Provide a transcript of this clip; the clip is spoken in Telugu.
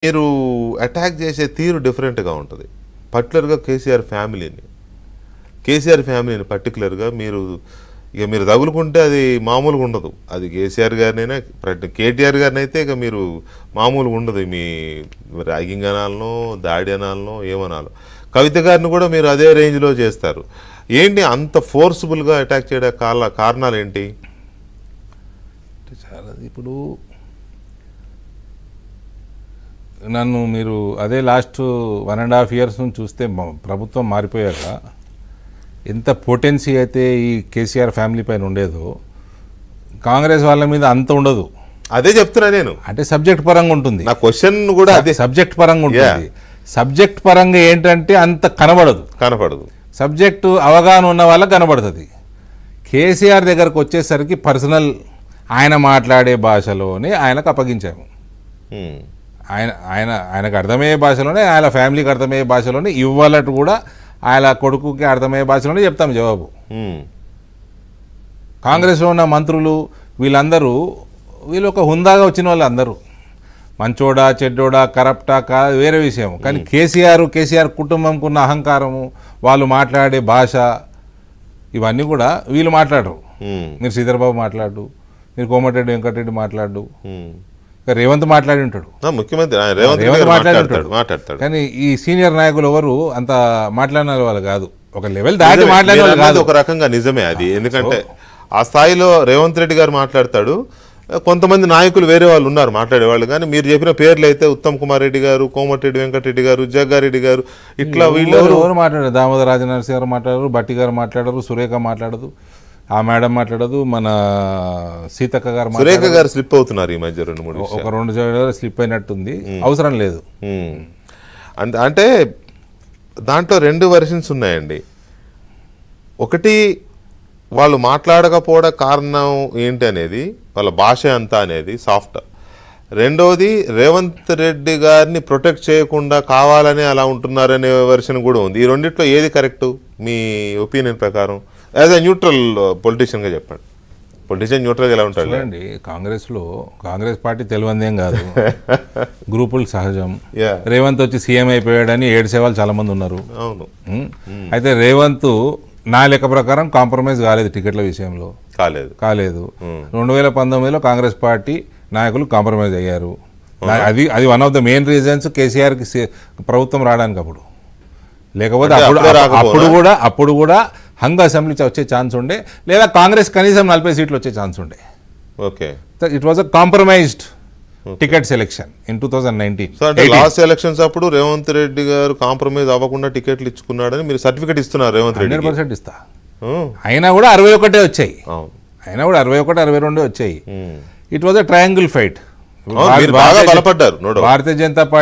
మీరు అటాక్ చేసే తీరు డిఫరెంట్గా ఉంటుంది. పర్టికులర్గా కేసీఆర్ ఫ్యామిలీని పర్టికులర్గా మీరు తగులుకుంటే అది మామూలుగా ఉండదు. అది కేసీఆర్ గారినైనా కేటీఆర్ గారిని అయితే ఇక మీరు మామూలుగా ఉండదు. మీ ర్యాగింగ్ అనాలనో దాడి అనాలనో ఏమనాలో. కవిత గారిని కూడా మీరు అదే రేంజ్లో చేస్తారు. ఏంటి అంత ఫోర్స్ఫుల్గా అటాక్ చేయడానికి కారణాలు ఏంటి? చాలా ఇప్పుడు నన్ను మీరు అదే లాస్ట్ 1.5 years నుంచి చూస్తే ప్రభుత్వం మారిపోయాక ఎంత పొటెన్సీ అయితే ఈ కేసీఆర్ ఫ్యామిలీ పైన ఉండేదో కాంగ్రెస్ వాళ్ళ మీద అంత ఉండదు. అదే చెప్తున్నా నేను. అంటే సబ్జెక్ట్ పరంగా ఉంటుంది. నా క్వశ్చన్ కూడా అదే. సబ్జెక్ట్ పరంగా ఉంటుంది. సబ్జెక్ట్ పరంగా ఏంటంటే అంత కనబడదు. సబ్జెక్టు అవగాహన ఉన్న వాళ్ళకి కనబడుతుంది. కేసీఆర్ దగ్గరకు వచ్చేసరికి పర్సనల్ ఆయన మాట్లాడే భాషలోనే ఆయనకు అప్పగించాము. ఆయనకు అర్థమయ్యే భాషలోనే, ఆయన ఫ్యామిలీకి అర్థమయ్యే భాషలోనే, ఇవ్వాలట్టు కూడా ఆయన కొడుకుకి అర్థమయ్యే భాషలోనే చెప్తాం జవాబు. కాంగ్రెస్లో ఉన్న మంత్రులు వీళ్ళు ఒక హుందాగా వచ్చిన వాళ్ళు అందరూ మంచోడా చెడ్డోడా కరప్టా వేరే విషయం. కానీ కేసీఆర్ కుటుంబంకు ఉన్న అహంకారము, వాళ్ళు మాట్లాడే భాష, ఇవన్నీ కూడా వీళ్ళు మాట్లాడరు. మీరు శ్రీధర్బాబు మాట్లాడు, మీరు కోమటిరెడ్డి వెంకటరెడ్డి మాట్లాడు, రేవంత్ మాట్లాడి ఉంటాడు, ముఖ్యమంత్రి మాట్లాడి ఉంటాడు. కానీ ఈ సీనియర్ నాయకులు ఎవరు అంత మాట్లాడిన వాళ్ళు కాదు. ఒక లెవెల్ దాటి మాట్లాడిన వాళ్ళు కాదు. ఒక రకంగా నిజమే అది. ఎందుకంటే ఆ స్థాయిలో రేవంత్ రెడ్డి గారు మాట్లాడతాడు. కొంతమంది నాయకులు వేరే వాళ్ళు ఉన్నారు మాట్లాడేవాళ్ళు. కానీ మీరు చెప్పిన పేర్లు అయితే ఉత్తమ్ కుమార్ రెడ్డి గారు, కోమటిరెడ్డి వెంకటరెడ్డి గారు, జగ్గారెడ్డి గారు, ఇట్లా వీళ్ళు ఎవరు మాట్లాడారు? దామోదర రాజనరసింహ గారు మాట్లాడరు, భట్టి గారు మాట్లాడరు, సురేఖ మాట్లాడదు, ఆ మేడం మాట్లాడదు, మన సీతక్క గారు సురేఖ గారు స్లిప్ అవుతున్నారు ఈ మధ్య 2-3 స్లిప్ అయినట్టుంది. అవసరం లేదు. అంటే దాంట్లో 2 వెర్షన్స్ ఉన్నాయండి. ఒకటి, వాళ్ళు మాట్లాడకపోవడం కారణం ఏంటి అనేది, వాళ్ళ భాష అంతా అనేది సాఫ్ట్. రెండోది, రేవంత్ రెడ్డి గారిని ప్రొటెక్ట్ చేయకుండా కావాలని అలా ఉంటున్నారనే వెర్షన్ కూడా ఉంది. ఈ రెండిట్లో ఏది కరెక్టు మీ ఒపీనియన్ ప్రకారం? యాజ్ ఎ న్యూట్రల్ పొలిటీషియన్గా చెప్పండి. పొలిటీషియన్ న్యూట్రల్గా ఎలా ఉంటాడు? చూడండి, కాంగ్రెస్ పార్టీ తెలివందేం కాదు, గ్రూపులు సహజం. రేవంత్ వచ్చి సీఎం అయిపోయాడని ఏడ్చేవాళ్ళు చాలా మంది ఉన్నారు. అవును. అయితే రేవంత్ నా లెక్క ప్రకారం కాంప్రమైజ్ కాలేదు టికెట్ల విషయంలో. కాలేదు. 2019లో కాంగ్రెస్ పార్టీ నాయకులు కాంప్రమైజ్ అయ్యారు. అది one of the main reasons కేసీఆర్కి ప్రభుత్వం రావడానికి. లేకపోతే అప్పుడు కూడా హంగ్ అసెంబ్లీ వచ్చే ఛాన్స్ ఉండే, లేదా కాంగ్రెస్ కనీసం 40 సీట్లు వచ్చే ఛాన్స్ ఉండే. It was a compromised ticket selection in 2019. Last elections అప్పుడు రేవంత్ రెడ్డి గారు కాంప్రమైజ్ అవ్వకుండా టికెట్లు ఇచ్చుకున్నాడని మీరు సర్టిఫికెట్ ఇస్తున్నారు రేవంత్ రెడ్డి? 100% ఇస్తా. అయినా కూడా 61 వచ్చాయి. 62 వచ్చాయి. It was a triangle fight. Bharatiya Janata party